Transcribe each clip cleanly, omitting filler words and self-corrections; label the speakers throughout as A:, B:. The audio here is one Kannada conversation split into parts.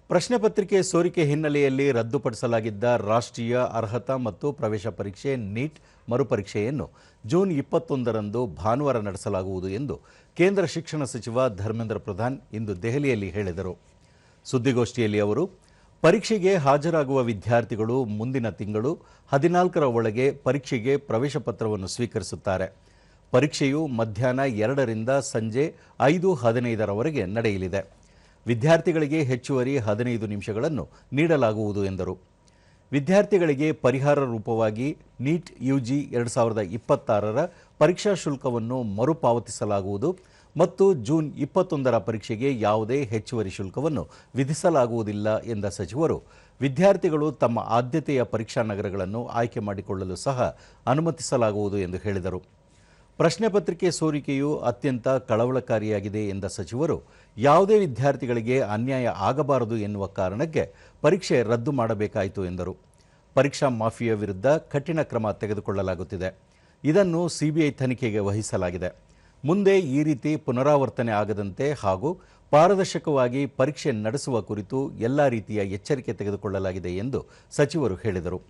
A: ಪ್ರಶ್ನೆ ಪತ್ರಿಕೆ ಸೋರಿಕೆ ಹಿನ್ನೆಲೆಯಲ್ಲಿ ರದ್ದುಪಡಿಸಲಾಗಿದ್ದ ರಾಷ್ಟ್ರೀಯ ಅರ್ಹತಾ ಮತ್ತು ಪ್ರವೇಶ ಪರೀಕ್ಷೆ ನೀಟ್ ಮರುಪರೀಕ್ಷೆಯನ್ನು ಜೂನ್ 21ರಂದು ಭಾನುವಾರ ನಡೆಸಲಾಗುವುದು ಎಂದು ಕೇಂದ್ರ ಶಿಕ್ಷಣ ಸಚಿವ ಧರ್ಮೇಂದ್ರ ಪ್ರಧಾನ್ ಇಂದು ದೆಹಲಿಯಲ್ಲಿ ಹೇಳಿದರು. ಸುದ್ದಿಗೋಷ್ಠಿಯಲ್ಲಿ ಅವರು ಪರೀಕ್ಷೆಗೆ ಹಾಜರಾಗುವ ವಿದ್ಯಾರ್ಥಿಗಳು ಮುಂದಿನ ತಿಂಗಳು 14ರ ಒಳಗೆ ಪರೀಕ್ಷೆಗೆ ಪ್ರವೇಶ ಪತ್ರವನ್ನು ಸ್ವೀಕರಿಸುತ್ತಾರೆ. ಪರೀಕ್ಷೆಯು ಮಧ್ಯಾಹ್ನ 2ರಿಂದ ಸಂಜೆ 5:15ರವರೆಗೆ ನಡೆಯಲಿದೆ. ವಿದ್ಯಾರ್ಥಿಗಳಿಗೆ ಹೆಚ್ಚುವರಿ 15 ನಿಮಿಷಗಳನ್ನು ನೀಡಲಾಗುವುದು ಎಂದರು. ವಿದ್ಯಾರ್ಥಿಗಳಿಗೆ ಪರಿಹಾರ ರೂಪವಾಗಿ ನೀಟ್ ಯುಜಿ 2026ರ ಪರೀಕ್ಷಾ ಶುಲ್ಕವನ್ನು ಮರುಪಾವತಿಸಲಾಗುವುದು ಮತ್ತು ಜೂನ್ 21ರ ಪರೀಕ್ಷೆಗೆ ಯಾವುದೇ ಹೆಚ್ಚುವರಿ ಶುಲ್ಕವನ್ನು ವಿಧಿಸಲಾಗುವುದಿಲ್ಲ ಎಂದ ಸಚಿವರು ವಿದ್ಯಾರ್ಥಿಗಳು ತಮ್ಮ ಆದ್ಯತೆಯ ಪರೀಕ್ಷಾ ನಗರಗಳನ್ನು ಆಯ್ಕೆ ಮಾಡಿಕೊಳ್ಳಲು ಸಹ ಅನುಮತಿಸಲಾಗುವುದು ಎಂದು ಹೇಳಿದರು. ಪ್ರಶ್ನೆ ಪತ್ರಿಕೆ ಸೋರಿಕೆಯು ಅತ್ಯಂತ ಕಳವಳಕಾರಿಯಾಗಿದೆ ಎಂದ ಸಚಿವರು ಯಾವುದೇ ವಿದ್ಯಾರ್ಥಿಗಳಿಗೆ ಅನ್ಯಾಯ ಆಗಬಾರದು ಎನ್ನುವ ಕಾರಣಕ್ಕೆ ಪರೀಕ್ಷೆ ರದ್ದು ಮಾಡಬೇಕಾಯಿತು ಎಂದರು. ಪರೀಕ್ಷಾ ಮಾಫಿಯಾ ವಿರುದ್ಧ ಕಠಿಣ ಕ್ರಮ ತೆಗೆದುಕೊಳ್ಳಲಾಗುತ್ತಿದೆ. ಇದನ್ನು ಸಿಬಿಐ ತನಿಖೆಗೆ ವಹಿಸಲಾಗಿದೆ. ಮುಂದೆ ಈ ರೀತಿ ಪುನರಾವರ್ತನೆ ಆಗದಂತೆ ಹಾಗೂ ಪಾರದರ್ಶಕವಾಗಿ ಪರೀಕ್ಷೆ ನಡೆಸುವ ಕುರಿತು ಎಲ್ಲ ರೀತಿಯ ಎಚ್ಚರಿಕೆ ತೆಗೆದುಕೊಳ್ಳಲಾಗಿದೆ ಎಂದು ಸಚಿವರು ಹೇಳಿದರು.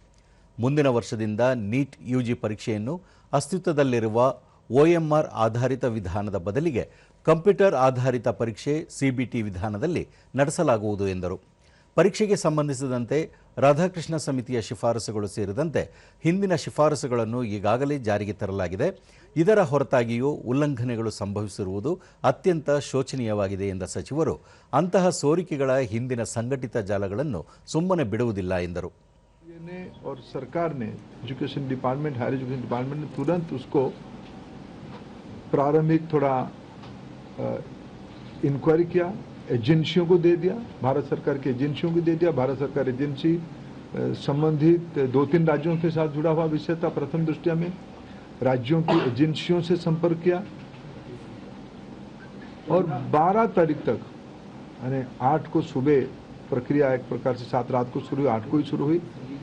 A: ಮುಂದಿನ ವರ್ಷದಿಂದ ನೀಟ್ ಯುಜಿ ಪರೀಕ್ಷೆಯನ್ನು ಅಸ್ತಿತ್ವದಲ್ಲಿರುವ OMR ಆಧಾರಿತ ವಿಧಾನದ ಬದಲಿಗೆ ಕಂಪ್ಯೂಟರ್ ಆಧಾರಿತ ಪರೀಕ್ಷೆ CBT ವಿಧಾನದಲ್ಲಿ ನಡೆಸಲಾಗುವುದು ಎಂದರು. ಪರೀಕ್ಷೆಗೆ ಸಂಬಂಧಿಸಿದಂತೆ ರಾಧಾಕೃಷ್ಣ ಸಮಿತಿಯ ಶಿಫಾರಸುಗಳು ಸೇರಿದಂತೆ ಹಿಂದಿನ ಶಿಫಾರಸುಗಳನ್ನು ಈಗಾಗಲೇ ಜಾರಿಗೆ ತರಲಾಗಿದೆ. ಇದರ ಹೊರತಾಗಿಯೂ ಉಲ್ಲಂಘನೆಗಳು ಸಂಭವಿಸಿರುವುದು ಅತ್ಯಂತ ಶೋಚನೀಯವಾಗಿದೆ ಎಂದ ಸಚಿವರು ಅಂತಹ ಸೋರಿಕೆಗಳ ಹಿಂದಿನ ಸಂಘಟಿತ ಜಾಲಗಳನ್ನು ಸುಮ್ಮನೆ ಬಿಡುವುದಿಲ್ಲ ಎಂದರು.
B: और सरकार ने education department higher education department ने तुरंत उसको प्रारंभिक थोड़ा इंक्वायरी किया, एजेंसियों को दे दिया, भारत सरकार की एजेंसियों को दे दिया. भारत सरकार एजेंसी संबंधित 2-3 राज्यों के साथ जुड़ा हुआ विषय था. प्रथम दृष्टया में राज्यों की एजेंसियों से संपर्क किया और 12 तारीख तक यानी 8 को सुबह प्रक्रिया एक प्रकार से 7 रात को शुरू हुई, 8 को ही शुरू हुई.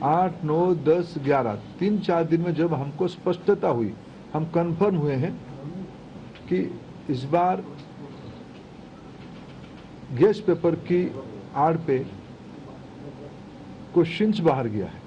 B: 8, 9, 10, 11 3-4 दिन में जब हमको स्पष्टता हुई, हम कंफर्म हुए हैं कि इस बार गेस्ट पेपर की आड़ पे क्वेश्चंस बाहर गया है.